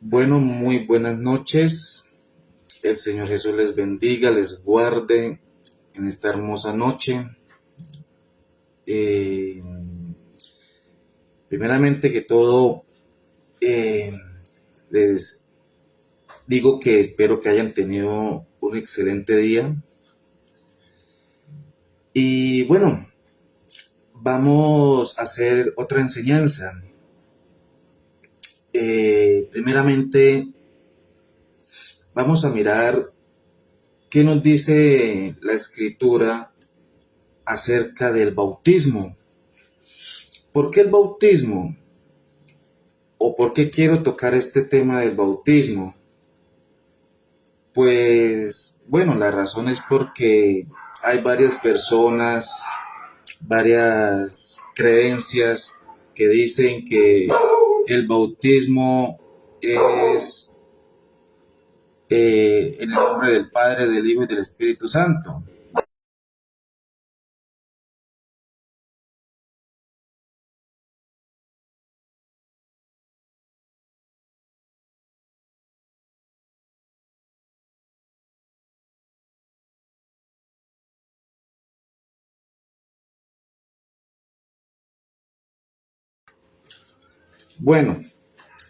Bueno, muy buenas noches. El Señor Jesús les bendiga, les guarde en esta hermosa noche. Eh, Primeramente que todo, les digo que espero que hayan tenido un excelente día. Y bueno, vamos a hacer otra enseñanza. Primeramente, vamos a mirar qué nos dice la Escritura acerca del bautismo. ¿Por qué el bautismo? ¿O por qué quiero tocar este tema del bautismo? Pues bueno, la razón es porque hay varias personas, varias creencias que dicen que el bautismo es en el nombre del Padre, del Hijo y del Espíritu Santo. Bueno,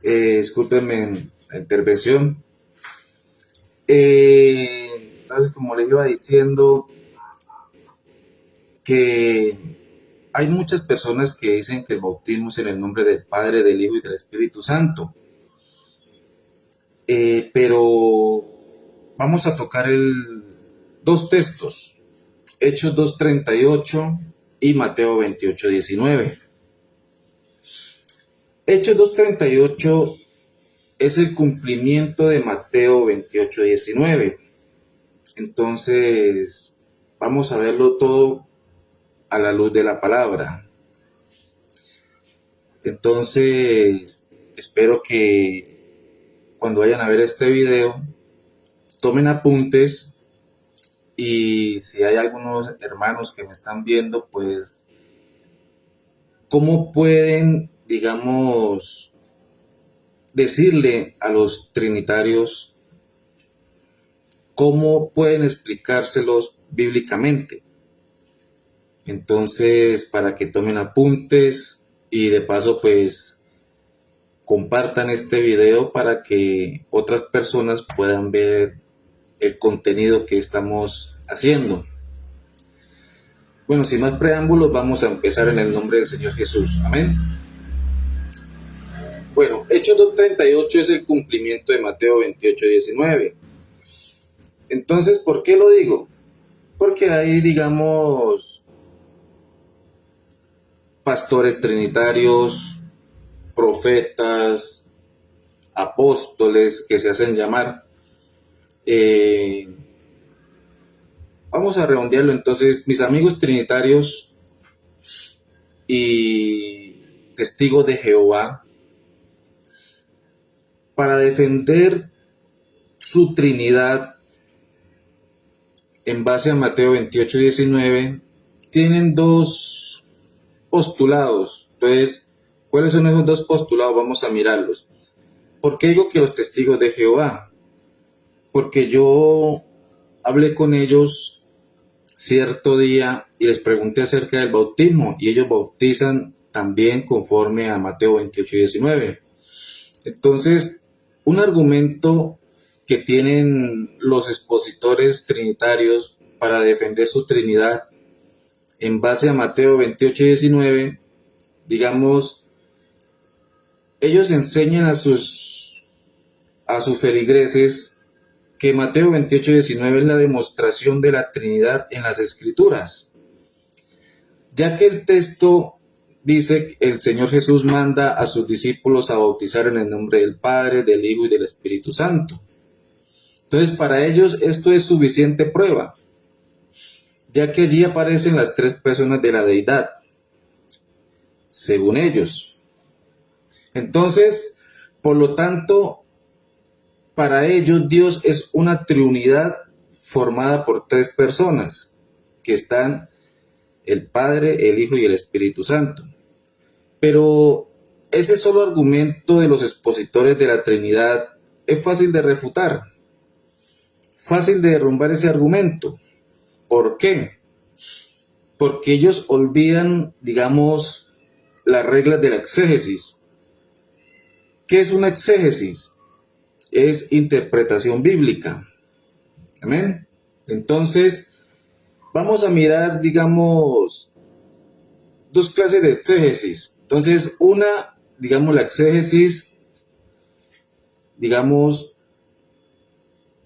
discúlpenme la intervención. Entonces, como les iba diciendo, que hay muchas personas que dicen que el bautismo es en el nombre del Padre, del Hijo y del Espíritu Santo. Pero vamos a tocar dos textos, Hechos 2:38 y Mateo 28:19. Hechos 2:38 es el cumplimiento de Mateo 28:19. Entonces, vamos a verlo todo a la luz de la palabra. Entonces, espero que cuando vayan a ver este video, tomen apuntes, y si hay algunos hermanos que me están viendo, pues, ¿cómo pueden, digamos, decirle a los trinitarios, cómo pueden explicárselos bíblicamente? Entonces, para que tomen apuntes y de paso, pues, compartan este video para que otras personas puedan ver el contenido que estamos haciendo. Bueno, sin más preámbulos, vamos a empezar en el nombre del Señor Jesús. Amén. Bueno, Hechos 2:38 es el cumplimiento de Mateo 28:19. Entonces, ¿por qué lo digo? Porque hay, digamos, pastores trinitarios, profetas, apóstoles que se hacen llamar. Vamos a redondearlo entonces, mis amigos trinitarios y testigos de Jehová, para defender su Trinidad en base a Mateo 28:19, tienen dos postulados. Entonces, ¿cuáles son esos dos postulados? Vamos a mirarlos. ¿Por qué digo que los testigos de Jehová? Porque yo hablé con ellos cierto día y les pregunté acerca del bautismo, y ellos bautizan también conforme a Mateo 28:19. Entonces, un argumento que tienen los expositores trinitarios para defender su Trinidad en base a Mateo 28:19, digamos, ellos enseñan a sus feligreses que Mateo 28:19 es la demostración de la Trinidad en las Escrituras, ya que el texto dice que el Señor Jesús manda a sus discípulos a bautizar en el nombre del Padre, del Hijo y del Espíritu Santo. Entonces, para ellos esto es suficiente prueba, ya que allí aparecen las tres personas de la deidad, según ellos. Entonces, por lo tanto, para ellos Dios es una triunidad formada por tres personas, que están el Padre, el Hijo y el Espíritu Santo. Pero ese solo argumento de los expositores de la Trinidad es fácil de refutar, fácil de derrumbar ese argumento. ¿Por qué? Porque ellos olvidan, digamos, las reglas de la exégesis. ¿Qué es una exégesis? Es interpretación bíblica. Amén. Entonces, vamos a mirar, digamos, dos clases de exégesis. Entonces, una, digamos, la exégesis, digamos,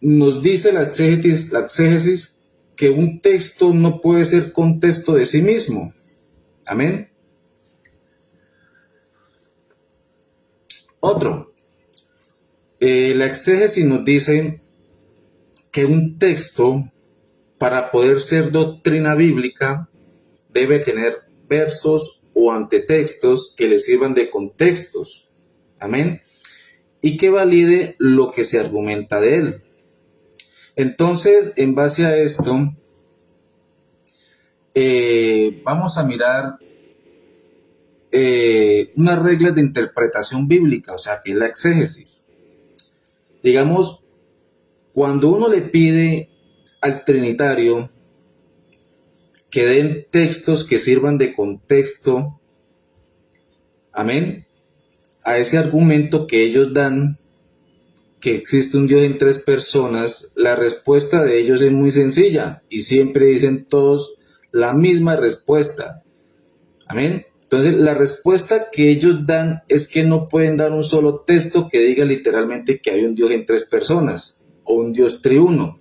nos dice la exégesis que un texto no puede ser contexto de sí mismo. Amén. Otro, la exégesis nos dice que un texto, para poder ser doctrina bíblica, debe tener versos o antetextos que le sirvan de contextos. Amén. Y que valide lo que se argumenta de él. Entonces, en base a esto, vamos a mirar unas reglas de interpretación bíblica, o sea, que es la exégesis. Digamos, cuando uno le pide al trinitario que den textos que sirvan de contexto, amén, a ese argumento que ellos dan, que existe un Dios en tres personas, la respuesta de ellos es muy sencilla y siempre dicen todos la misma respuesta. Amén. Entonces, la respuesta que ellos dan es que no pueden dar un solo texto que diga literalmente que hay un Dios en tres personas o un Dios triuno.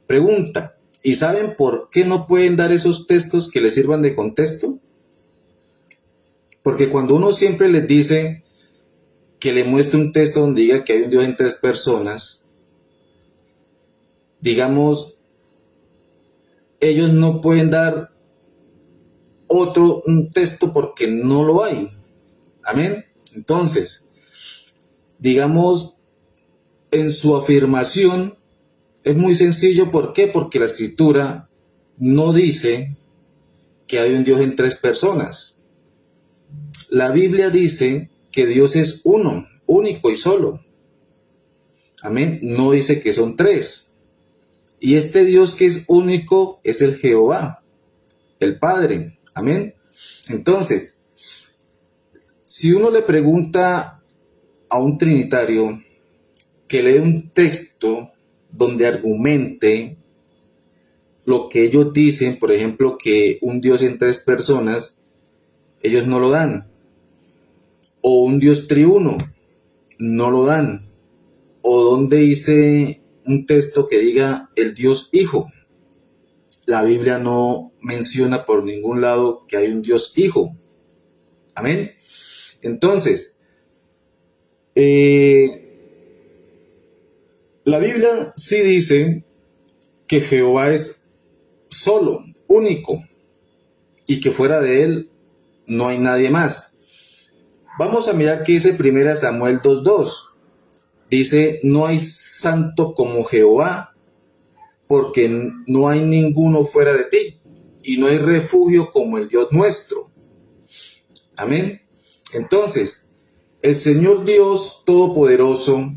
Pregunta, ¿y saben por qué no pueden dar esos textos que les sirvan de contexto? Porque cuando uno siempre les dice que le muestre un texto donde diga que hay un Dios en tres personas, digamos, ellos no pueden dar un texto porque no lo hay. Amén. Entonces, digamos, en su afirmación es muy sencillo. ¿Por qué? Porque la Escritura no dice que hay un Dios en tres personas. La Biblia dice que Dios es uno, único y solo. Amén. No dice que son tres. Y este Dios que es único es el Jehová, el Padre. Amén. Entonces, si uno le pregunta a un trinitario que lee un texto donde argumente lo que ellos dicen, por ejemplo, que un Dios en tres personas, ellos no lo dan. O un Dios triuno, no lo dan. O donde dice un texto que diga el Dios Hijo. La Biblia no menciona por ningún lado que hay un Dios Hijo. Amén. Entonces, la Biblia sí dice que Jehová es solo, único, y que fuera de él no hay nadie más. Vamos a mirar qué dice 1 Samuel 2:2. Dice, no hay santo como Jehová, porque no hay ninguno fuera de ti, y no hay refugio como el Dios nuestro. Amén. Entonces, el Señor Dios Todopoderoso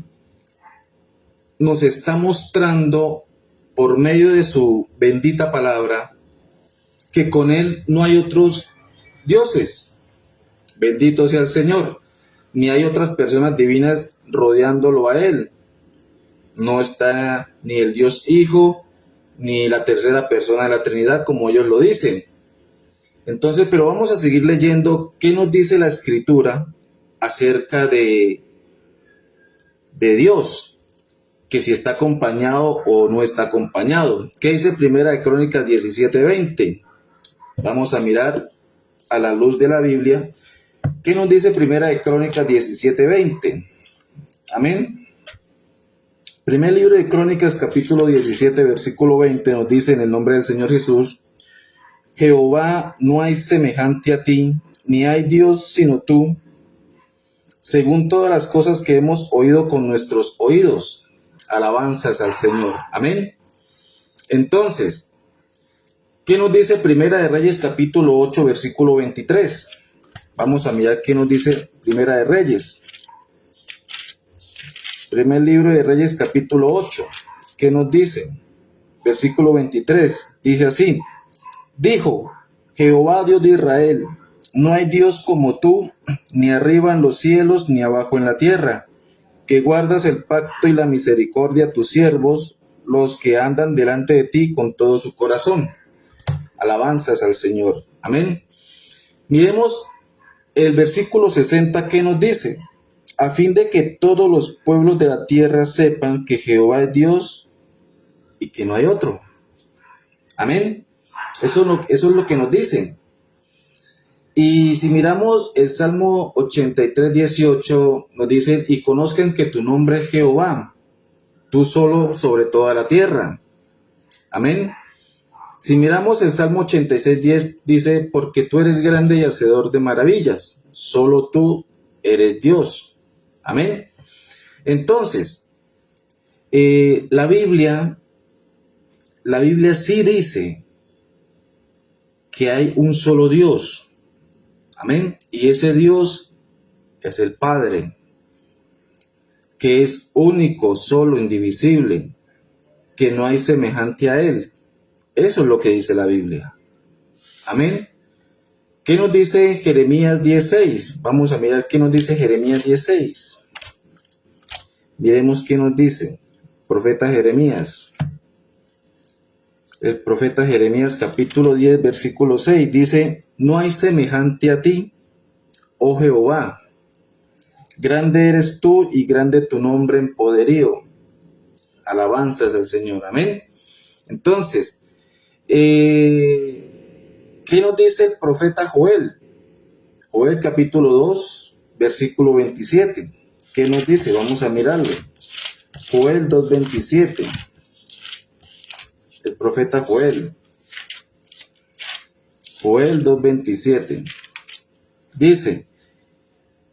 nos está mostrando por medio de su bendita palabra que con Él no hay otros dioses. Bendito sea el Señor. Ni hay otras personas divinas rodeándolo a Él. No está ni el Dios Hijo, ni la tercera persona de la Trinidad, como ellos lo dicen. Entonces, pero vamos a seguir leyendo qué nos dice la Escritura acerca de Dios, que si está acompañado o no está acompañado. ¿Qué dice Primera de Crónicas 17:20? Vamos a mirar a la luz de la Biblia. ¿Qué nos dice Primera de Crónicas 17:20? Amén. Primer libro de Crónicas, capítulo 17, versículo 20, nos dice en el nombre del Señor Jesús: Jehová, no hay semejante a ti, ni hay Dios sino tú, según todas las cosas que hemos oído con nuestros oídos. Alabanzas al Señor. Amén. Entonces, ¿qué nos dice Primera de Reyes, capítulo 8, versículo 23? Vamos a mirar qué nos dice Primera de Reyes. Primer libro de Reyes, capítulo 8. ¿Qué nos dice? Versículo 23. Dice así: dijo Jehová, Dios de Israel: no hay Dios como tú, ni arriba en los cielos, ni abajo en la tierra, que guardas el pacto y la misericordia a tus siervos, los que andan delante de ti con todo su corazón. Alabanzas al Señor. Amén. Miremos el versículo 60, ¿qué nos dice? A fin de que todos los pueblos de la tierra sepan que Jehová es Dios y que no hay otro. Amén. Eso es lo que nos dice. Y si miramos el Salmo 83, 18, nos dice: y conozcan que tu nombre es Jehová, tú solo sobre toda la tierra. Amén. Si miramos el Salmo 86, 10, dice: porque tú eres grande y hacedor de maravillas, solo tú eres Dios. Amén. Entonces, la Biblia sí dice que hay un solo Dios. Amén. Y ese Dios es el Padre, que es único, solo, indivisible, que no hay semejante a Él. Eso es lo que dice la Biblia. Amén. ¿Qué nos dice Jeremías 10:6? Vamos a mirar qué nos dice Jeremías 10:6. Miremos qué nos dice profeta Jeremías. El profeta Jeremías, capítulo 10, versículo 6, dice: no hay semejante a ti, oh Jehová. Grande eres tú y grande tu nombre en poderío. Alabanzas al Señor. Amén. Entonces, ¿qué nos dice el profeta Joel? Joel capítulo 2, versículo 27. ¿Qué nos dice? Vamos a mirarlo. Joel 2:27. El profeta Joel. Joel 2:27. Dice: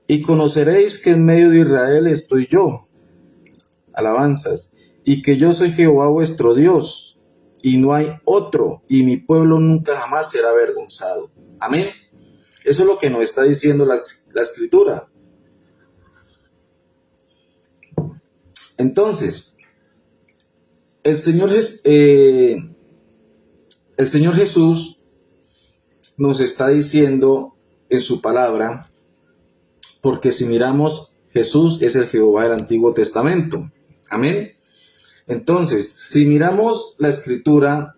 y conoceréis que en medio de Israel estoy yo. Alabanzas. Y que yo soy Jehová vuestro Dios, y no hay otro, y mi pueblo nunca jamás será avergonzado. Amén. Eso es lo que nos está diciendo la Escritura. Entonces, el Señor Jesús nos está diciendo en su palabra, porque si miramos, Jesús es el Jehová del Antiguo Testamento. Amén. Entonces, si miramos la Escritura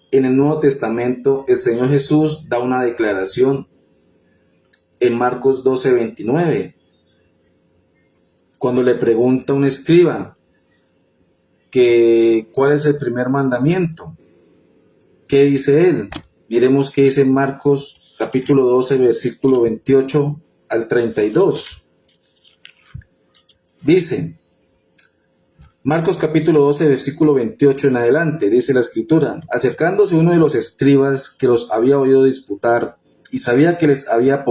en el Nuevo Testamento, el Señor Jesús da una declaración en Marcos 12:29, cuando le pregunta a un escriba que cuál es el primer mandamiento. ¿Qué dice él? Miremos qué dice Marcos capítulo 12, versículo 28 al 32. Dice, Marcos capítulo 12, versículo 28 en adelante, dice la Escritura: acercándose uno de los escribas que los había oído disputar y sabía que les había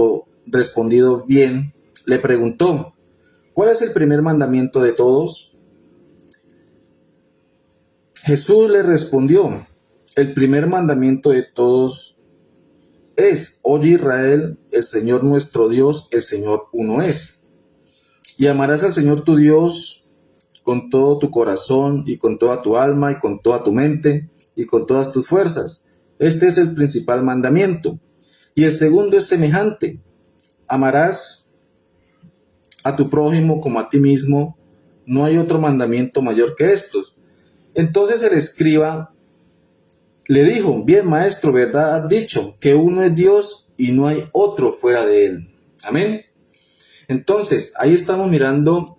respondido bien, le preguntó: ¿cuál es el primer mandamiento de todos? Jesús le respondió: el primer mandamiento de todos es: oye Israel, el Señor nuestro Dios, el Señor uno es. Y amarás al Señor tu Dios con todo tu corazón y con toda tu alma y con toda tu mente y con todas tus fuerzas. Este es el principal mandamiento. Y el segundo es semejante: amarás a tu prójimo como a ti mismo. No hay otro mandamiento mayor que estos. Entonces el escriba le dijo: bien, maestro, verdad has dicho, que uno es Dios y no hay otro fuera de él. Amén. Entonces, ahí estamos mirando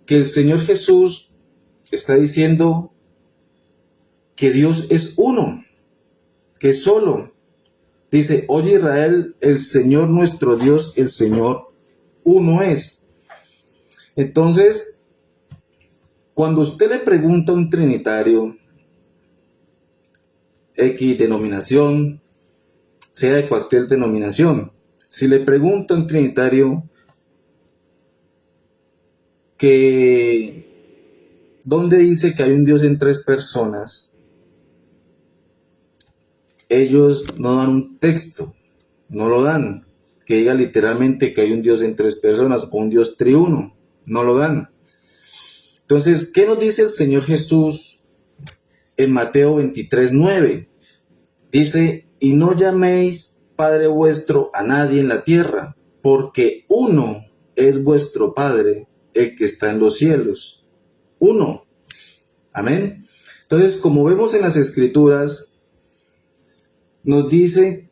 que el Señor Jesús está diciendo que Dios es uno, que solo. Dice: oye Israel, el Señor nuestro Dios, el Señor uno es. Entonces, cuando usted le pregunta a un trinitario, X denominación, sea de cualquier denominación, si le pregunta a un trinitario que ¿dónde dice que hay un Dios en tres personas?, ellos no dan un texto, no lo dan. que diga literalmente que hay un Dios en tres personas o un Dios triuno. No lo dan. Entonces, ¿qué nos dice el Señor Jesús en Mateo 23:9? Dice, y no llaméis Padre vuestro a nadie en la tierra, porque uno es vuestro Padre, el que está en los cielos. Uno. Amén. Entonces, como vemos en las Escrituras, nos dice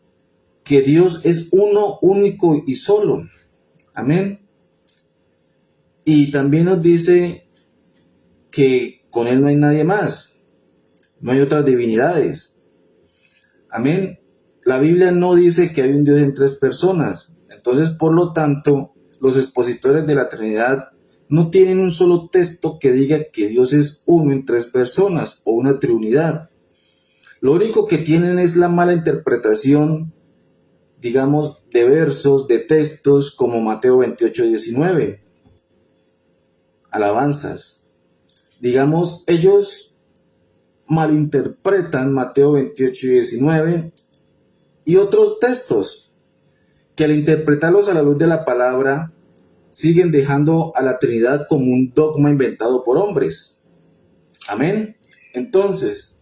que Dios es uno, único y solo. Amén. Y también nos dice que con Él no hay nadie más, no hay otras divinidades. Amén. La Biblia no dice que hay un Dios en tres personas. Entonces, por lo tanto, los expositores de la Trinidad no tienen un solo texto que diga que Dios es uno en tres personas o una triunidad. Lo único que tienen es la mala interpretación, digamos, de versos, de textos como Mateo 28:19. Alabanzas. Digamos, ellos malinterpretan Mateo 28:19 y otros textos que al interpretarlos a la luz de la palabra siguen dejando a la Trinidad como un dogma inventado por hombres. Amén. Entonces,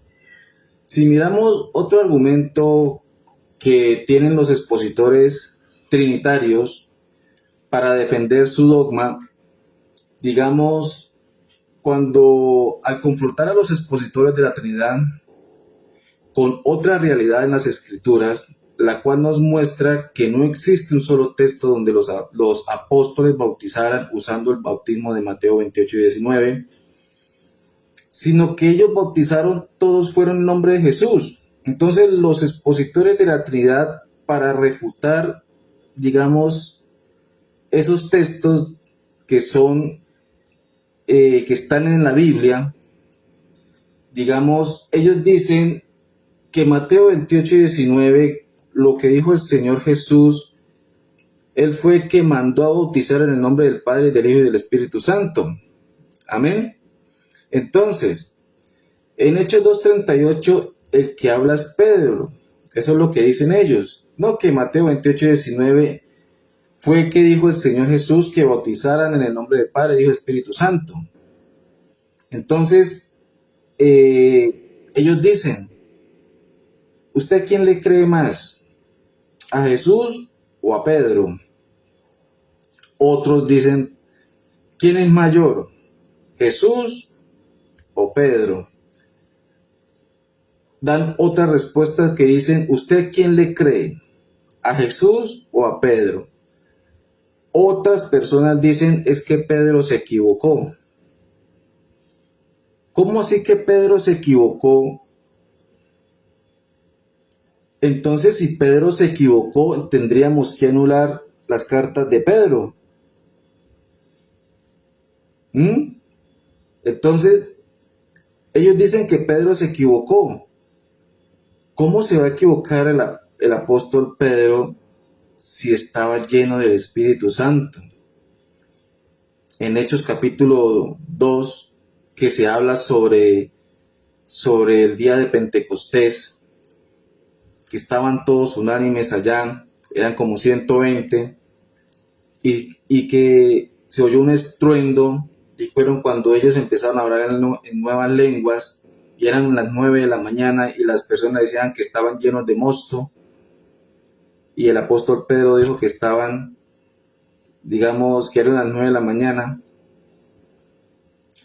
si miramos otro argumento que tienen los expositores trinitarios para defender su dogma, digamos, cuando al confrontar a los expositores de la Trinidad con otra realidad en las Escrituras, la cual nos muestra que no existe un solo texto donde los apóstoles bautizaran usando el bautismo de Mateo 28:19, sino que ellos bautizaron, todos fueron en nombre de Jesús. Entonces los expositores de la Trinidad, para refutar, digamos, esos textos que son, que están en la Biblia, digamos, ellos dicen que Mateo 28:19, lo que dijo el Señor Jesús, Él fue que mandó a bautizar en el nombre del Padre, del Hijo y del Espíritu Santo. Amén. Entonces, en Hechos 2:38, el que habla es Pedro. Eso es lo que dicen ellos. No, que Mateo 28:19 fue que dijo el Señor Jesús que bautizaran en el nombre del Padre, Hijo y Espíritu Santo. Entonces, ellos dicen, ¿usted a quién le cree más? ¿A Jesús o a Pedro? Otros dicen, ¿quién es mayor? ¿Jesús o Pedro? Dan otras respuestas que dicen, ¿usted a quién le cree? ¿A Jesús o a Pedro? Otras personas dicen, es que Pedro se equivocó. ¿Cómo así que Pedro se equivocó? Entonces, si Pedro se equivocó, tendríamos que anular las cartas de Pedro. Entonces, ellos dicen que Pedro se equivocó. ¿Cómo se va a equivocar el apóstol Pedro si estaba lleno del Espíritu Santo? En Hechos capítulo 2, que se habla sobre el día de Pentecostés, que estaban todos unánimes allá, eran como 120, y que se oyó un estruendo, y fueron cuando ellos empezaron a hablar en nuevas lenguas, y eran las 9 de la mañana, y las personas decían que estaban llenos de mosto, y el apóstol Pedro dijo que estaban, digamos, que eran las 9 de la mañana.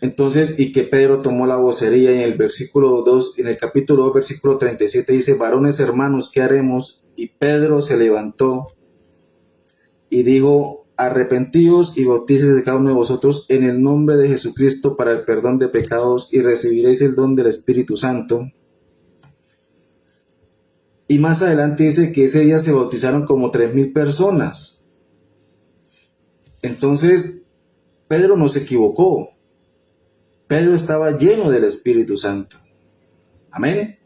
Entonces, y que Pedro tomó la vocería, y en el versículo 2, en el capítulo 2, versículo 37, dice, varones hermanos, ¿qué haremos? Y Pedro se levantó y dijo, arrepentíos y bautícese cada uno de vosotros en el nombre de Jesucristo para el perdón de pecados y recibiréis el don del Espíritu Santo. Y más adelante dice que ese día se bautizaron como 3,000 personas. Entonces, Pedro no se equivocó. Pedro estaba lleno del Espíritu Santo. Amén.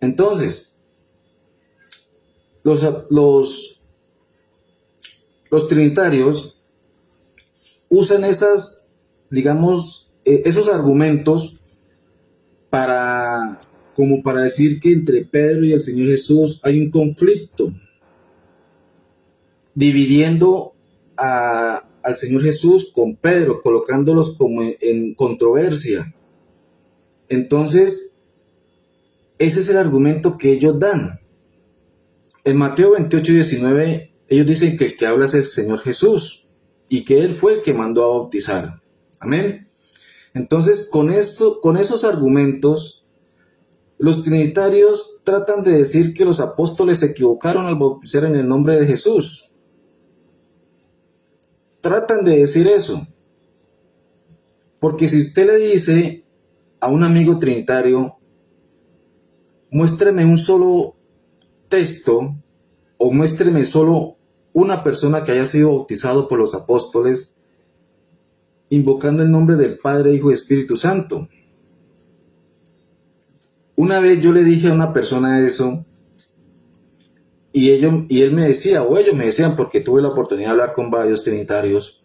Entonces, los trinitarios usan esos argumentos para como para decir que entre Pedro y el Señor Jesús hay un conflicto, dividiendo al Señor Jesús con Pedro, colocándolos como en controversia. Entonces, ese es el argumento que ellos dan. En Mateo 28:19, ellos dicen que el que habla es el Señor Jesús y que Él fue el que mandó a bautizar. Amén. Entonces, con esos argumentos, los trinitarios tratan de decir que los apóstoles se equivocaron al bautizar en el nombre de Jesús. Tratan de decir eso. Porque si usted le dice a un amigo trinitario, muéstreme un solo texto o muéstreme solo una persona que haya sido bautizado por los apóstoles, invocando el nombre del Padre, Hijo y Espíritu Santo. Una vez yo le dije a una persona eso, y él me decía, o ellos me decían, porque tuve la oportunidad de hablar con varios trinitarios,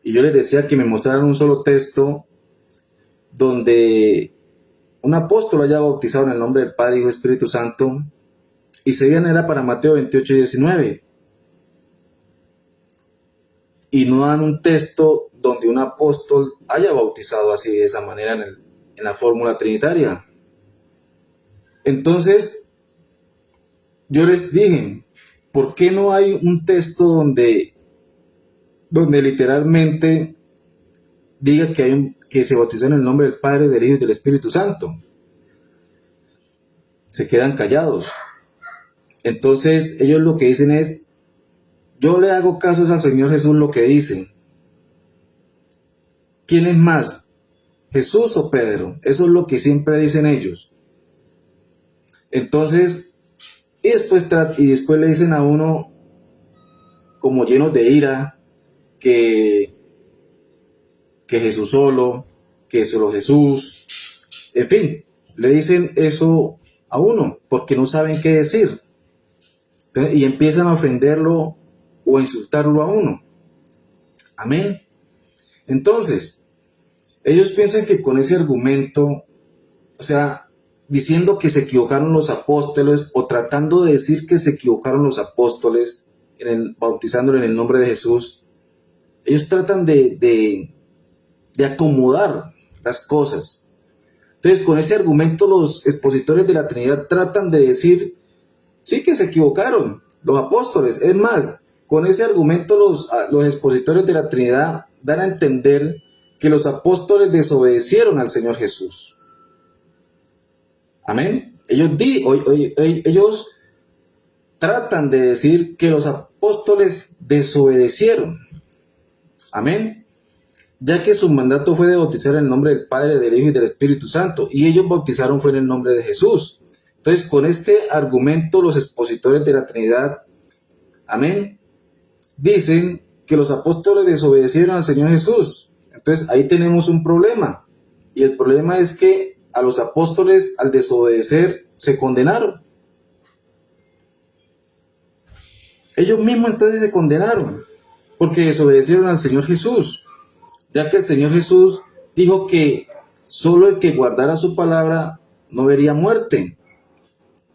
y yo les decía que me mostraran un solo texto donde un apóstol haya bautizado en el nombre del Padre, Hijo y Espíritu Santo, y se veían era para Mateo 28:19. Y no dan un texto donde un apóstol haya bautizado así de esa manera en la fórmula trinitaria. Entonces, yo les dije, ¿por qué no hay un texto donde literalmente diga que se bautizó en el nombre del Padre, del Hijo y del Espíritu Santo? Se quedan callados. Entonces, ellos lo que dicen es, yo le hago caso al Señor Jesús lo que dice. ¿Quién es más? ¿Jesús o Pedro? Eso es lo que siempre dicen ellos. Entonces, y después le dicen a uno, como llenos de ira, que Jesús solo, que solo Jesús, en fin, le dicen eso a uno, porque no saben qué decir. Entonces, y empiezan a ofenderlo o a insultarlo a uno. Amén. Entonces, ellos piensan que con ese argumento, o sea, diciendo que se equivocaron los apóstoles o tratando de decir que se equivocaron los apóstoles bautizándolo en el nombre de Jesús, ellos tratan de acomodar las cosas. Entonces, con ese argumento los expositores de la Trinidad tratan de decir, sí que se equivocaron los apóstoles. Es más, con ese argumento los expositores de la Trinidad dan a entender que los apóstoles desobedecieron al Señor Jesús. Amén. Ellos tratan de decir que los apóstoles desobedecieron. Amén. Ya que su mandato fue de bautizar en el nombre del Padre, del Hijo y del Espíritu Santo, y ellos bautizaron fue en el nombre de Jesús. Entonces, con este argumento, los expositores de la Trinidad, amén, dicen que los apóstoles desobedecieron al Señor Jesús. Entonces, ahí tenemos un problema. Y el problema es que a los apóstoles, al desobedecer, se condenaron. Ellos mismos entonces se condenaron, porque desobedecieron al Señor Jesús, ya que el Señor Jesús dijo que solo el que guardara su palabra no vería muerte.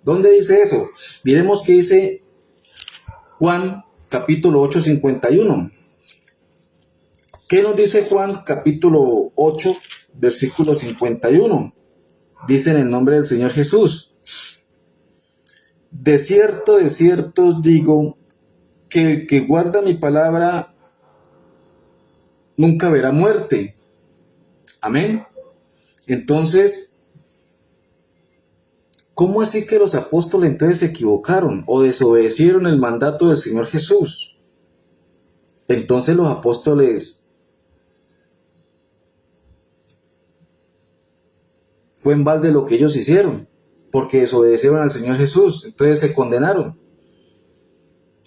¿Dónde dice eso? Miremos qué dice Juan capítulo 8:51. ¿Qué nos dice Juan capítulo 8, versículo 51? Dice en el nombre del Señor Jesús: de cierto os digo, que el que guarda mi palabra nunca verá muerte. Amén. Entonces, ¿cómo así que los apóstoles entonces se equivocaron o desobedecieron el mandato del Señor Jesús? Entonces los apóstoles fue en balde lo que ellos hicieron, porque desobedecieron al Señor Jesús, entonces se condenaron.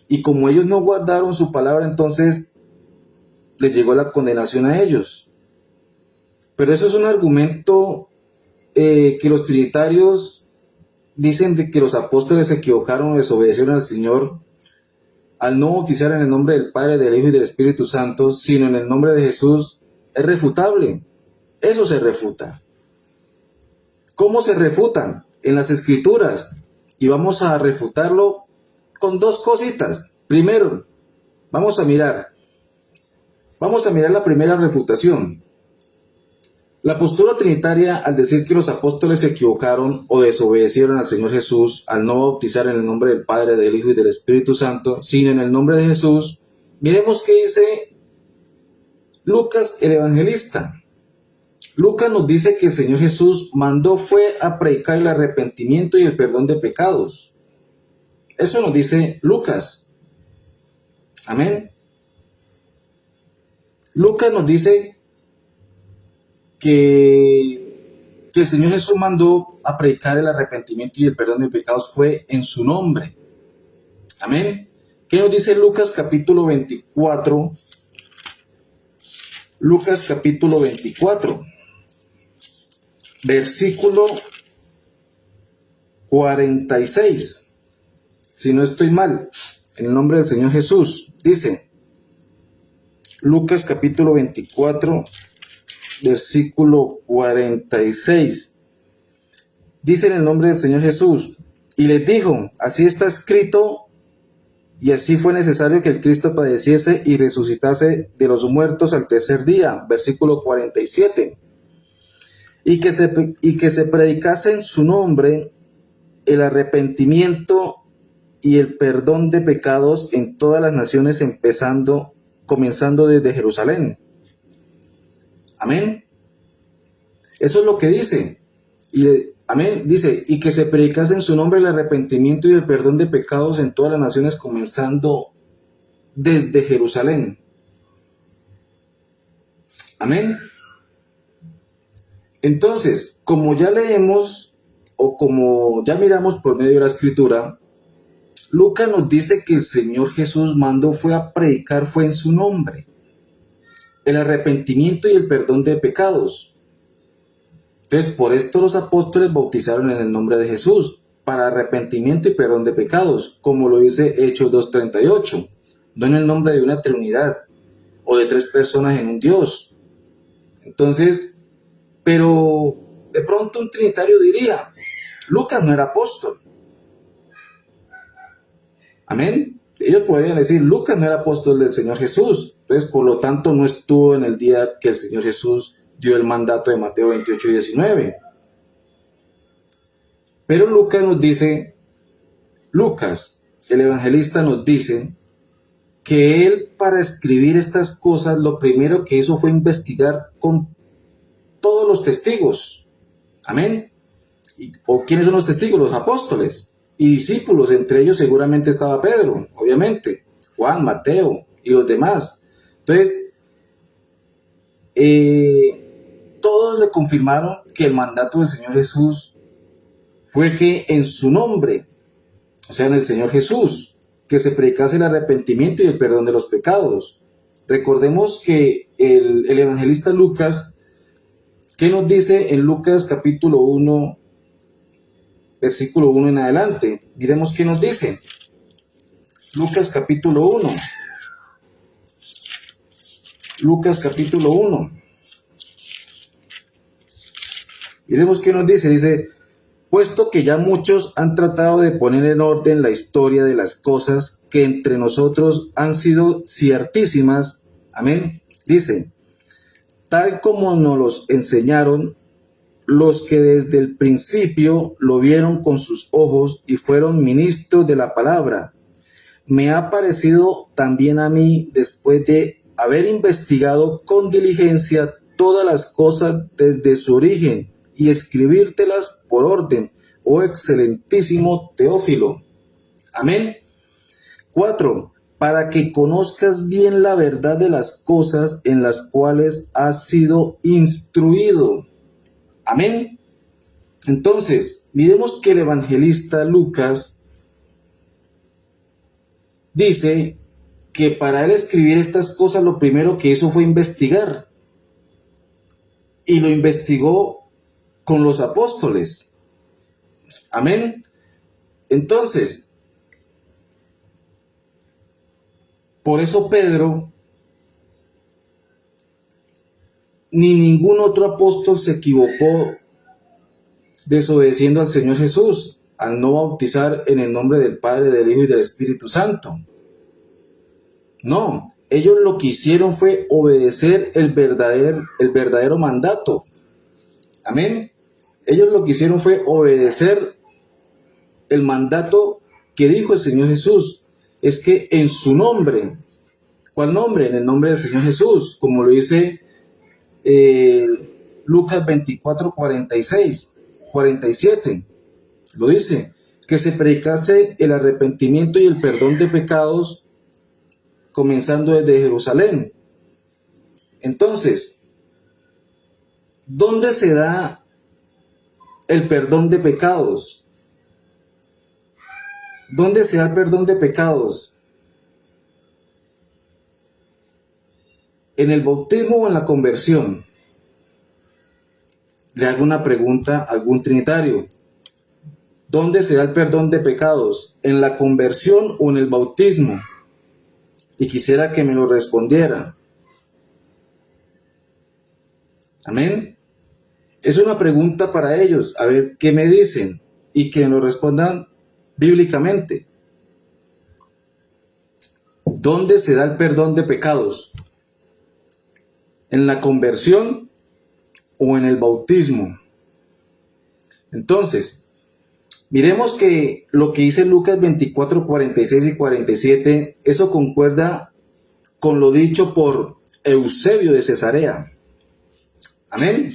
Y como ellos no guardaron su palabra, entonces les llegó la condenación a ellos. Pero eso es un argumento que los trinitarios dicen de que los apóstoles se equivocaron o desobedecieron al Señor al no bautizar en el nombre del Padre, del Hijo y del Espíritu Santo, sino en el nombre de Jesús. Es refutable. Eso se refuta. ¿Cómo se refutan? En las Escrituras. Y vamos a refutarlo con dos cositas. Primero, vamos a mirar la primera refutación. La postura trinitaria, al decir que los apóstoles se equivocaron o desobedecieron al Señor Jesús al no bautizar en el nombre del Padre, del Hijo y del Espíritu Santo, sino en el nombre de Jesús, miremos qué dice Lucas el evangelista. Lucas nos dice que el Señor Jesús mandó fue a predicar el arrepentimiento y el perdón de pecados. Eso nos dice Lucas. Amén. Lucas nos dice que el Señor Jesús mandó a predicar el arrepentimiento y el perdón de pecados fue en su nombre. Amén. ¿Qué nos dice Lucas capítulo 24? Lucas capítulo 24, versículo 46. Si no estoy mal, en el nombre del Señor Jesús, dice Lucas capítulo 24, versículo 46. Dice en el nombre del Señor Jesús, y les dijo, así está escrito, y así fue necesario que el Cristo padeciese y resucitase de los muertos al tercer día. Versículo 47. Y que se predicase en su nombre el arrepentimiento y el perdón de pecados en todas las naciones, comenzando desde Jerusalén. Amén. Eso es lo que dice. Amén. Dice, y que se predicase en su nombre el arrepentimiento y el perdón de pecados en todas las naciones, comenzando desde Jerusalén. Amén. Entonces, como ya leemos o como ya miramos por medio de la Escritura, Lucas nos dice que el Señor Jesús mandó fue a predicar fue en su nombre el arrepentimiento y el perdón de pecados. Entonces, por esto los apóstoles bautizaron en el nombre de Jesús, para arrepentimiento y perdón de pecados, como lo dice Hechos 2:38, no en el nombre de una Trinidad o de tres personas en un Dios. Entonces, pero de pronto un trinitario diría, Lucas no era apóstol. Amén. Ellos podrían decir, Lucas no era apóstol del Señor Jesús, entonces por lo tanto no estuvo en el día que el Señor Jesús dio el mandato de Mateo 28:19. Pero Lucas, el evangelista nos dice que él para escribir estas cosas lo primero que hizo fue investigar con todos los testigos. Amén. ¿O quiénes son los testigos? Los apóstoles y discípulos, entre ellos seguramente estaba Pedro, obviamente, Juan, Mateo y los demás. Entonces, todos le confirmaron que el mandato del Señor Jesús fue que en su nombre, o sea, en el Señor Jesús, que se predicase el arrepentimiento y el perdón de los pecados. Recordemos que el evangelista Lucas, ¿qué nos dice en Lucas capítulo 1, versículo 1 en adelante? Miremos qué nos dice. Lucas capítulo 1. Lucas capítulo 1. Miremos qué nos dice. Dice, puesto que ya muchos han tratado de poner en orden la historia de las cosas que entre nosotros han sido ciertísimas. Amén. Dice, tal como nos los enseñaron los que desde el principio lo vieron con sus ojos y fueron ministros de la palabra. Me ha parecido también a mí, después de haber investigado con diligencia todas las cosas desde su origen y escribírtelas por orden, oh excelentísimo Teófilo. Amén. 4. Para que conozcas bien la verdad de las cosas en las cuales has sido instruido. Amén. Entonces, miremos que el evangelista Lucas dice que para él escribir estas cosas lo primero que hizo fue investigar. Y lo investigó con los apóstoles. Amén. Entonces, por eso Pedro ni ningún otro apóstol se equivocó desobedeciendo al Señor Jesús, al no bautizar en el nombre del Padre, del Hijo y del Espíritu Santo. No, ellos lo que hicieron fue obedecer el verdadero mandato. Amén. Ellos lo que hicieron fue obedecer el mandato que dijo el Señor Jesús. Es que en su nombre, ¿cuál nombre? En el nombre del Señor Jesús, como lo dice Lucas 24, 46, 47. Lo dice, que se predicase el arrepentimiento y el perdón de pecados, comenzando desde Jerusalén. Entonces, ¿dónde se da el perdón de pecados? ¿Dónde se da el perdón de pecados? ¿En el bautismo o en la conversión? Le hago una pregunta a algún trinitario. ¿Dónde se da el perdón de pecados? ¿En la conversión o en el bautismo? Y quisiera que me lo respondiera. Amén. Es una pregunta para ellos, a ver qué me dicen y que nos respondan bíblicamente. ¿Dónde se da el perdón de pecados? ¿En la conversión o en el bautismo? Entonces, miremos que lo que dice Lucas 24, 46 y 47, eso concuerda con lo dicho por Eusebio de Cesarea. Amén.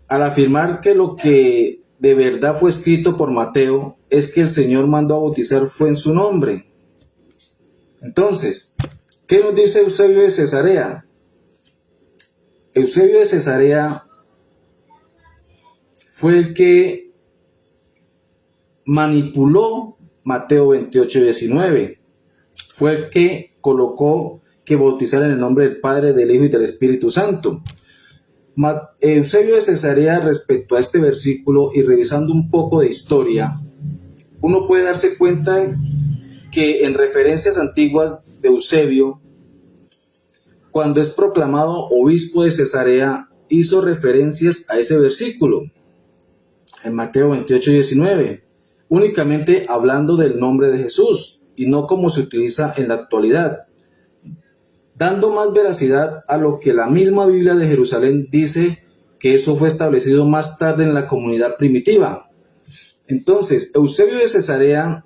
Al afirmar que lo que de verdad fue escrito por Mateo es que el Señor mandó a bautizar fue en su nombre. Entonces, ¿qué nos dice Eusebio de Cesarea? Eusebio de Cesarea fue el que manipuló Mateo 28, 19. Fue el que colocó que bautizar en el nombre del Padre, del Hijo y del Espíritu Santo. Eusebio de Cesarea, respecto a este versículo y revisando un poco de historia, uno puede darse cuenta que en referencias antiguas de Eusebio, cuando es proclamado obispo de Cesarea, hizo referencias a ese versículo en Mateo 28, 19, únicamente hablando del nombre de Jesús y no como se utiliza en la actualidad, dando más veracidad a lo que la misma Biblia de Jerusalén dice que eso fue establecido más tarde en la comunidad primitiva. Entonces, Eusebio de Cesarea,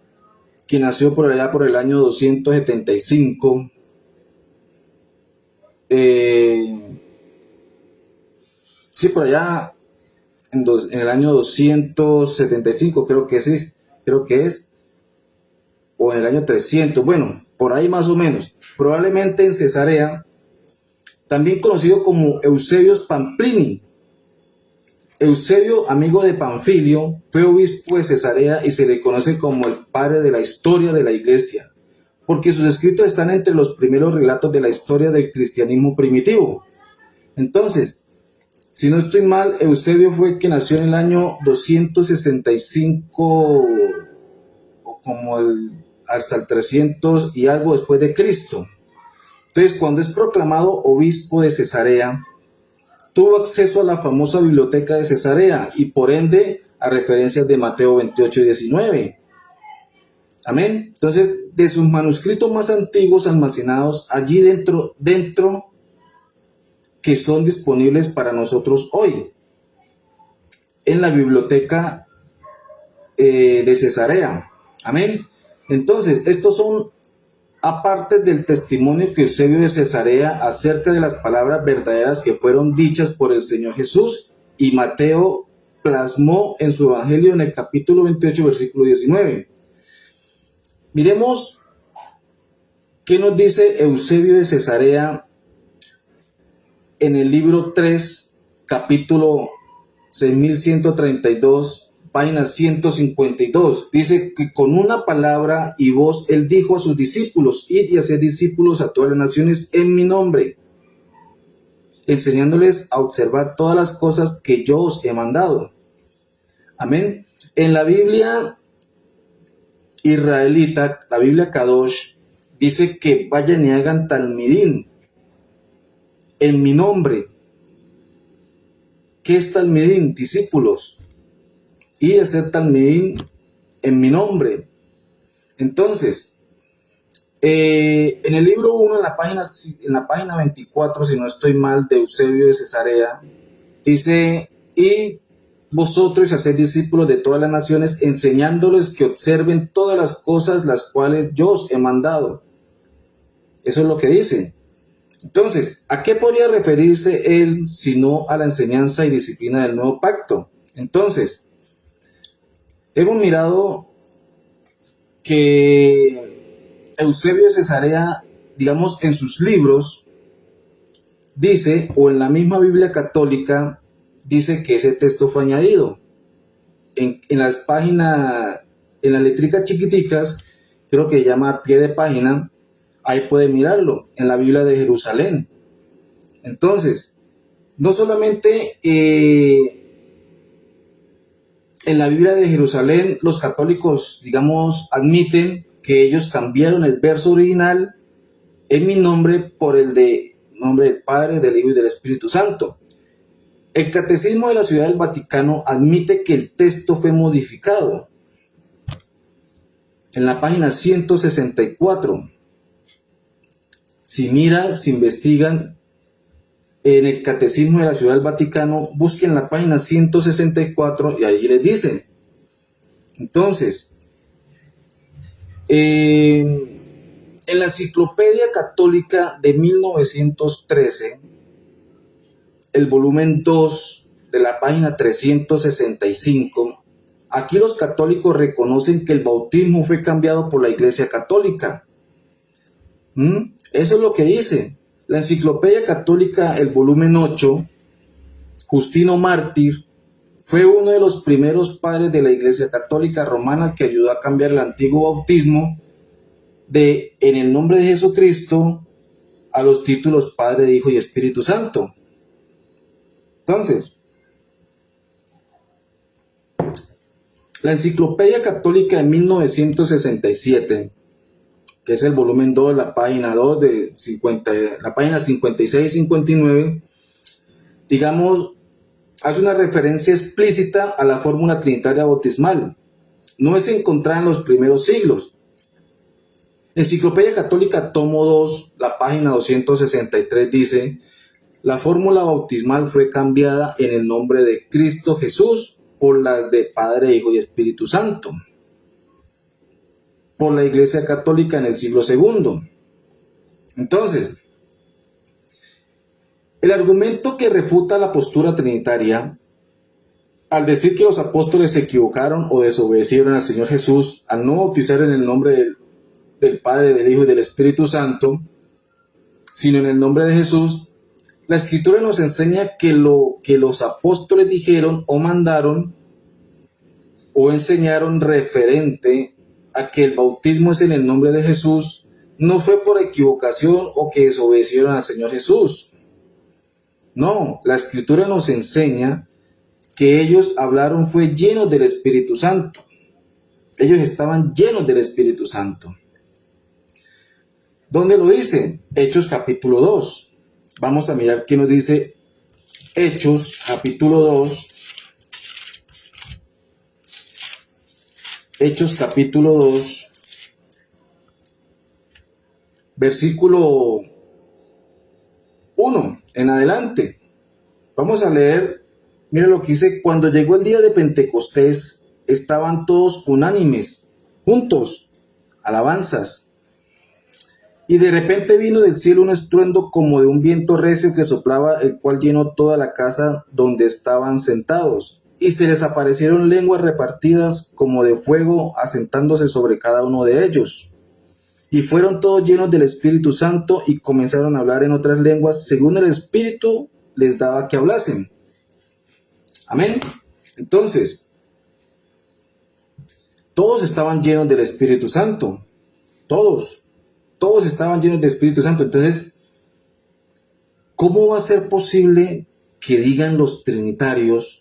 que nació por allá por el año 275, por allá en el año 275 creo que es, o en el año 300, bueno, por ahí más o menos, probablemente en Cesarea, también conocido como Eusebio Pamplini. Eusebio, amigo de Panfilio, fue obispo de Cesarea y se le conoce como el padre de la historia de la iglesia, porque sus escritos están entre los primeros relatos de la historia del cristianismo primitivo. Entonces, si no estoy mal, Eusebio fue el que nació en el año 265 o como hasta el 300 y algo después de Cristo. Entonces, cuando es proclamado obispo de Cesarea, tuvo acceso a la famosa biblioteca de Cesarea y por ende a referencias de Mateo 28 y 19. Amén. Entonces, de sus manuscritos más antiguos almacenados allí dentro que son disponibles para nosotros hoy en la biblioteca de Cesarea. Amén. Entonces, estos son aparte del testimonio que Eusebio de Cesarea acerca de las palabras verdaderas que fueron dichas por el Señor Jesús y Mateo plasmó en su evangelio en el capítulo 28, versículo 19. Miremos qué nos dice Eusebio de Cesarea en el libro 3, capítulo 6132, página 152. Dice que con una palabra y voz él dijo a sus discípulos: id y haced discípulos a todas las naciones en mi nombre, enseñándoles a observar todas las cosas que yo os he mandado. Amén. En la Biblia israelita, la Biblia Kadosh, dice que vayan y hagan talmidín en mi nombre, ¿qué es Talmidim? Discípulos. Y hacer Talmidim en mi nombre. Entonces, en el libro 1, en la página 24, si no estoy mal, de Eusebio de Cesarea, dice: y vosotros haced discípulos de todas las naciones, enseñándoles que observen todas las cosas las cuales yo os he mandado. Eso es lo que dice. Entonces, ¿a qué podría referirse él sino a la enseñanza y disciplina del nuevo pacto? Entonces, hemos mirado que Eusebio de Cesarea, digamos, en sus libros, dice, o en la misma Biblia católica, dice que ese texto fue añadido. En las páginas, en las letricas chiquiticas, creo que se llama a pie de página, ahí puede mirarlo, en la Biblia de Jerusalén. Entonces, no solamente en la Biblia de Jerusalén los católicos, digamos, admiten que ellos cambiaron el verso original en mi nombre por el de nombre del Padre, del Hijo y del Espíritu Santo. El Catecismo de la Ciudad del Vaticano admite que el texto fue modificado. En la página 164, si miran, si investigan en el Catecismo de la Ciudad del Vaticano, busquen la página 164 y allí les dicen. Entonces, en la Enciclopedia Católica de 1913, el volumen 2 de la página 365, aquí los católicos reconocen que el bautismo fue cambiado por la Iglesia Católica. Eso es lo que dice. La Enciclopedia Católica, el volumen 8, Justino Mártir, fue uno de los primeros padres de la Iglesia Católica Romana que ayudó a cambiar el antiguo bautismo de en el nombre de Jesucristo a los títulos Padre, Hijo y Espíritu Santo. Entonces, la Enciclopedia Católica de 1967, que es el volumen 2, la página 2 de 50, la página 56 y 59, digamos, hace una referencia explícita a la fórmula trinitaria bautismal. No es encontrada en los primeros siglos. Enciclopedia Católica, tomo 2, la página 263 dice: la fórmula bautismal fue cambiada en el nombre de Cristo Jesús por las de Padre, Hijo y Espíritu Santo, por la Iglesia Católica en el siglo II. Entonces, el argumento que refuta la postura trinitaria, al decir que los apóstoles se equivocaron o desobedecieron al Señor Jesús al no bautizar en el nombre del Padre, del Hijo y del Espíritu Santo, sino en el nombre de Jesús, la Escritura nos enseña que lo que los apóstoles dijeron o mandaron o enseñaron referente a que el bautismo es en el nombre de Jesús, no fue por equivocación o que desobedecieron al Señor Jesús. No, la Escritura nos enseña que ellos hablaron fue llenos del Espíritu Santo. Ellos estaban llenos del Espíritu Santo. ¿Dónde lo dice? Hechos capítulo 2. Vamos a mirar qué nos dice Hechos capítulo 2. Hechos capítulo 2, versículo 1 en adelante. Vamos a leer, mira lo que dice: cuando llegó el día de Pentecostés, estaban todos unánimes, juntos, alabanzas. Y de repente vino del cielo un estruendo como de un viento recio que soplaba, el cual llenó toda la casa donde estaban sentados. Y se les aparecieron lenguas repartidas como de fuego, asentándose sobre cada uno de ellos. Y fueron todos llenos del Espíritu Santo y comenzaron a hablar en otras lenguas, según el Espíritu les daba que hablasen. Amén. Entonces, todos estaban llenos del Espíritu Santo. Todos estaban llenos del Espíritu Santo. Entonces, ¿cómo va a ser posible que digan los trinitarios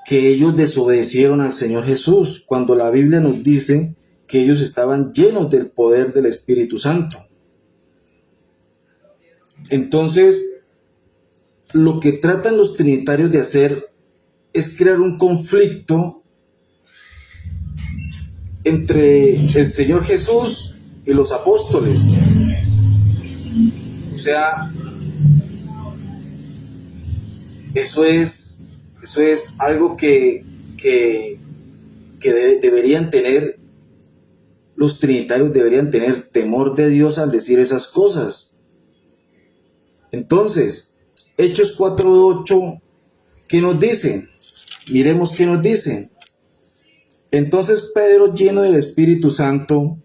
que ellos desobedecieron al Señor Jesús cuando la Biblia nos dice que ellos estaban llenos del poder del Espíritu Santo? Entonces, lo que tratan los trinitarios de hacer es crear un conflicto entre el Señor Jesús y los apóstoles. O sea, eso es algo que deberían tener, los trinitarios deberían tener temor de Dios al decir esas cosas. Entonces, Hechos 4:8, ¿qué nos dice? Miremos qué nos dice. Entonces Pedro, lleno del Espíritu Santo,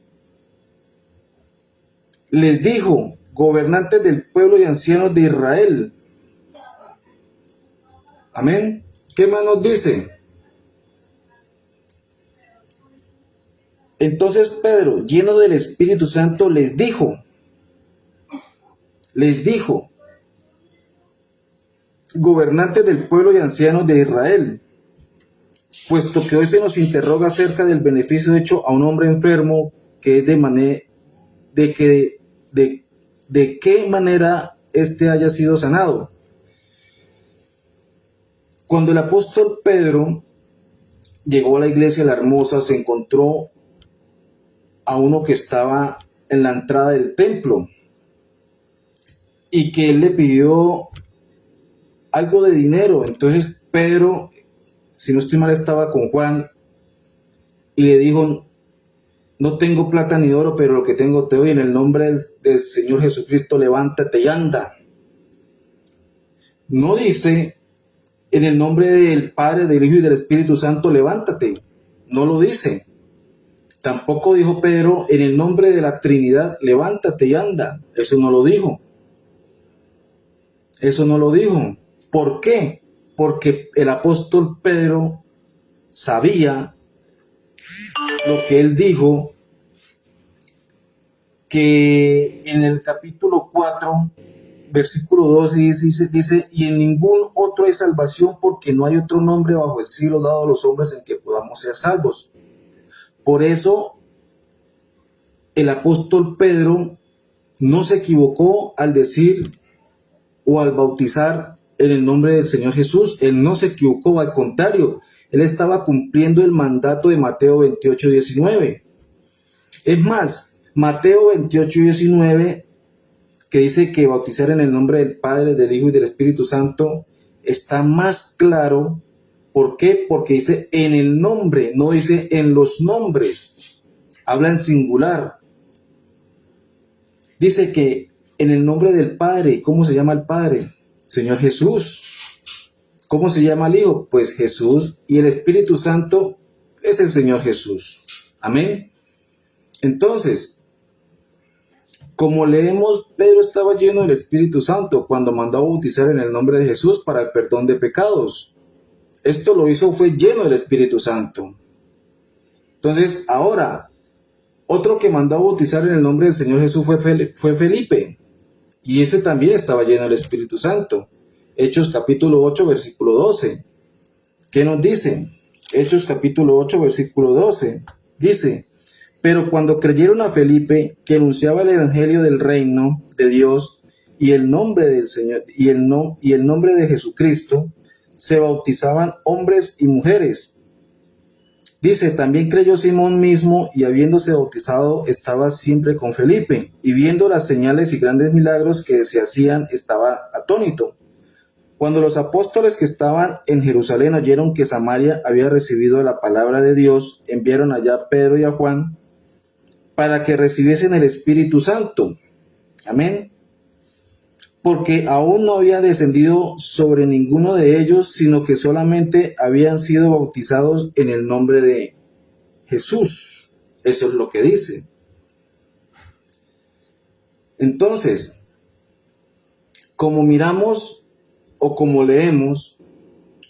les dijo: gobernantes del pueblo y ancianos de Israel. Amén. ¿Qué más nos dice? Entonces Pedro, lleno del Espíritu Santo, les dijo, gobernantes del pueblo y ancianos de Israel, puesto que hoy se nos interroga acerca del beneficio hecho a un hombre enfermo, que es de qué manera éste haya sido sanado. Cuando el apóstol Pedro llegó a la iglesia La Hermosa, se encontró a uno que estaba en la entrada del templo y que él le pidió algo de dinero. Entonces Pedro, si no estoy mal, estaba con Juan y le dijo: no tengo plata ni oro, pero lo que tengo te doy. En el nombre del Señor Jesucristo, levántate y anda. No dice: en el nombre del Padre, del Hijo y del Espíritu Santo, levántate. No lo dice. Tampoco dijo Pedro: en el nombre de la Trinidad, levántate y anda. Eso no lo dijo. Eso no lo dijo. ¿Por qué? Porque el apóstol Pedro sabía lo que él dijo, que en el capítulo 4, versículo 12 dice: y en ningún otro hay salvación, porque no hay otro nombre bajo el cielo dado a los hombres en que podamos ser salvos. Por eso el apóstol Pedro no se equivocó al decir o al bautizar en el nombre del Señor Jesús. Él no se equivocó, al contrario, él estaba cumpliendo el mandato de Mateo 28:19. Es más, Mateo 28:19, que dice que bautizar en el nombre del Padre, del Hijo y del Espíritu Santo, está más claro. ¿Por qué? Porque dice en el nombre, no dice en los nombres. Habla en singular. Dice que en el nombre del Padre. ¿Cómo se llama el Padre? Señor Jesús. ¿Cómo se llama el Hijo? Pues Jesús. Y el Espíritu Santo es el Señor Jesús. Amén. Entonces, como leemos, Pedro estaba lleno del Espíritu Santo cuando mandó a bautizar en el nombre de Jesús para el perdón de pecados. Esto lo hizo, fue lleno del Espíritu Santo. Entonces, ahora, otro que mandó a bautizar en el nombre del Señor Jesús fue Felipe. Y ese también estaba lleno del Espíritu Santo. Hechos capítulo 8, versículo 12. ¿Qué nos dice? Hechos capítulo 8, versículo 12. Dice: pero cuando creyeron a Felipe, que anunciaba el evangelio del reino de Dios y el nombre del Señor y el nombre de Jesucristo, se bautizaban hombres y mujeres. Dice: también creyó Simón mismo, y habiéndose bautizado estaba siempre con Felipe, y viendo las señales y grandes milagros que se hacían, estaba atónito. Cuando los apóstoles que estaban en Jerusalén oyeron que Samaria había recibido la palabra de Dios, enviaron allá a Pedro y a Juan para que recibiesen el Espíritu Santo. Amén. Porque aún no había descendido sobre ninguno de ellos, sino que solamente habían sido bautizados en el nombre de Jesús. Eso es lo que dice. Entonces, como miramos o como leemos,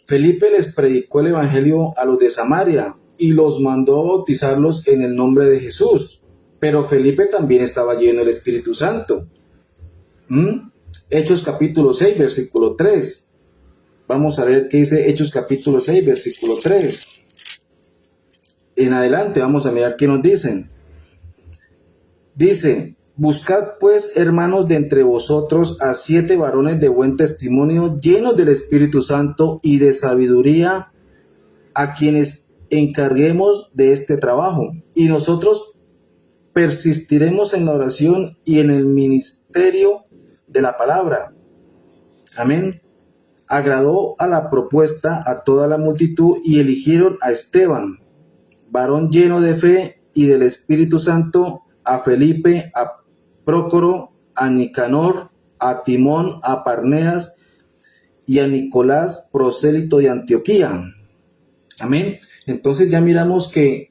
Felipe les predicó el evangelio a los de Samaria y los mandó a bautizarlos en el nombre de Jesús. Pero Felipe también estaba lleno del Espíritu Santo. Hechos capítulo 6, versículo 3. Vamos a ver qué dice Hechos capítulo 6, versículo 3. En adelante vamos a mirar qué nos dicen. Dice: Buscad pues, hermanos, de entre vosotros a 7 varones de buen testimonio, llenos del Espíritu Santo y de sabiduría, a quienes encarguemos de este trabajo. Y nosotros persistiremos en la oración y en el ministerio de la palabra. Amén. Agradó a la propuesta a toda la multitud y eligieron a Esteban, varón lleno de fe y del Espíritu Santo, a Felipe, a Prócoro, a Nicanor, a Timón, a Parmenas y a Nicolás, prosélito de Antioquía. Amén. Entonces ya miramos que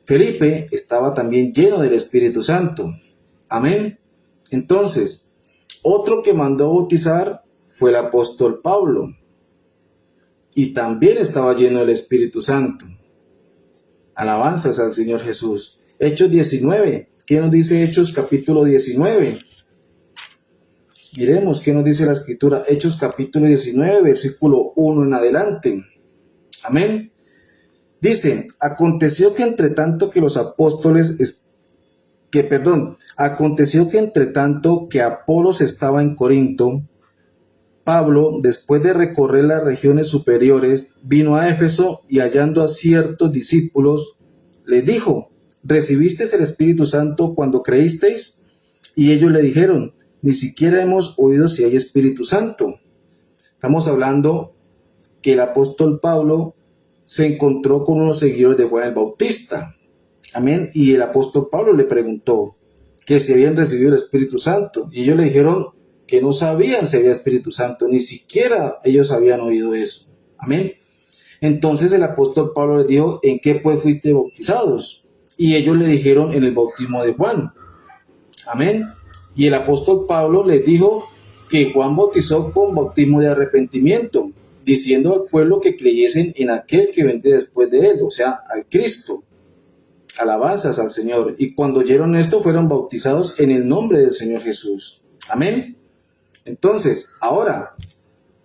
Felipe estaba también lleno del Espíritu Santo. Amén. Entonces, otro que mandó bautizar fue el apóstol Pablo, y también estaba lleno del Espíritu Santo. Alabanzas al Señor Jesús. Hechos 19. ¿Qué nos dice Hechos capítulo 19? Miremos qué nos dice la Escritura. Hechos capítulo 19, versículo 1 en adelante. Amén. Dice, aconteció que entre tanto que Apolos estaba en Corinto, Pablo, después de recorrer las regiones superiores, vino a Éfeso y hallando a ciertos discípulos, les dijo, ¿recibisteis el Espíritu Santo cuando creísteis? Y ellos le dijeron, ni siquiera hemos oído si hay Espíritu Santo. Estamos hablando que el apóstol Pablo se encontró con unos seguidores de Juan el Bautista. Amén. Y el apóstol Pablo le preguntó que si habían recibido el Espíritu Santo. Y ellos le dijeron que no sabían si había Espíritu Santo, ni siquiera ellos habían oído eso. Amén. Entonces el apóstol Pablo les dijo, ¿en qué pues fuiste bautizados? Y ellos le dijeron, en el bautismo de Juan. Amén. Y el apóstol Pablo les dijo que Juan bautizó con bautismo de arrepentimiento, diciendo al pueblo que creyesen en aquel que vendría después de él, o sea, al Cristo. Alabanzas al Señor. Y cuando oyeron esto, fueron bautizados en el nombre del Señor Jesús. Amén. Entonces, ahora,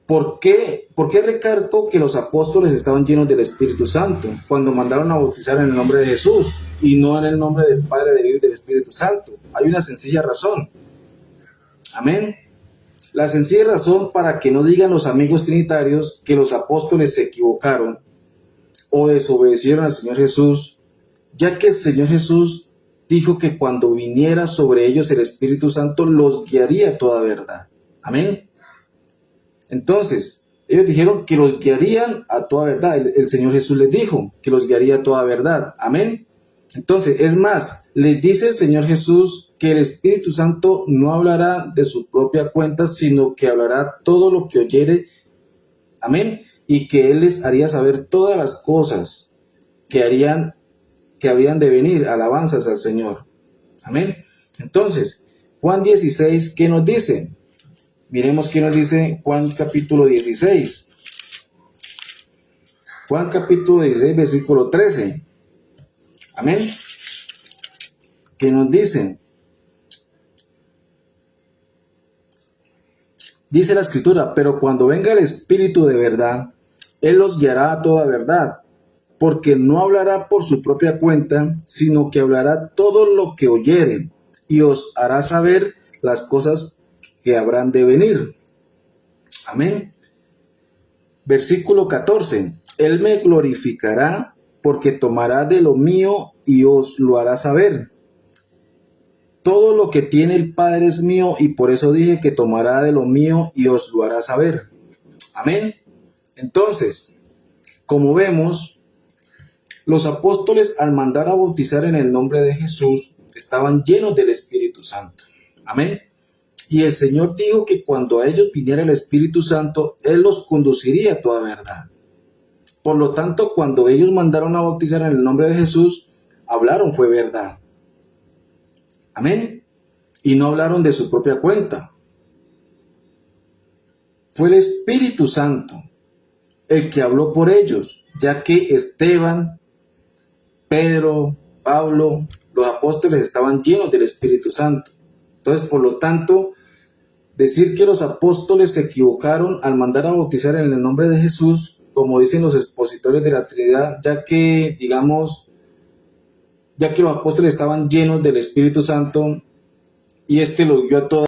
¿por qué recalco que los apóstoles estaban llenos del Espíritu Santo cuando mandaron a bautizar en el nombre de Jesús y no en el nombre del Padre, del Hijo y del Espíritu Santo? Hay una sencilla razón. Amén. La sencilla razón para que no digan los amigos trinitarios que los apóstoles se equivocaron o desobedecieron al Señor Jesús, ya que el Señor Jesús dijo que cuando viniera sobre ellos el Espíritu Santo los guiaría a toda verdad. Amén. Entonces, ellos dijeron que los guiarían a toda verdad. El Señor Jesús les dijo que los guiaría a toda verdad. Amén. Entonces, es más, les dice el Señor Jesús que el Espíritu Santo no hablará de su propia cuenta, sino que hablará todo lo que oyere. Amén. Y que Él les haría saber todas las cosas que habían de venir. Alabanzas al Señor. Amén. Entonces, Juan 16, ¿qué nos dice? Miremos qué nos dice Juan capítulo 16. Juan capítulo 16, versículo 13. Amén. ¿Qué nos dice? Dice la Escritura, pero cuando venga el Espíritu de verdad, Él los guiará a toda verdad, porque no hablará por su propia cuenta, sino que hablará todo lo que oyere, y os hará saber las cosas que habrán de venir. Amén. Versículo 14. Él me glorificará porque tomará de lo mío y os lo hará saber. Todo lo que tiene el Padre es mío y por eso dije que tomará de lo mío y os lo hará saber. Amén. Entonces, como vemos, los apóstoles al mandar a bautizar en el nombre de Jesús estaban llenos del Espíritu Santo. Amén. Y el Señor dijo que cuando a ellos viniera el Espíritu Santo, Él los conduciría a toda verdad. Por lo tanto, cuando ellos mandaron a bautizar en el nombre de Jesús, hablaron fue verdad. Amén. Y no hablaron de su propia cuenta. Fue el Espíritu Santo el que habló por ellos, ya que Esteban, Pedro, Pablo, los apóstoles estaban llenos del Espíritu Santo. Entonces, por lo tanto, decir que los apóstoles se equivocaron al mandar a bautizar en el nombre de Jesús, como dicen los expositores de la Trinidad, ya que los apóstoles estaban llenos del Espíritu Santo, y este lo dio a toda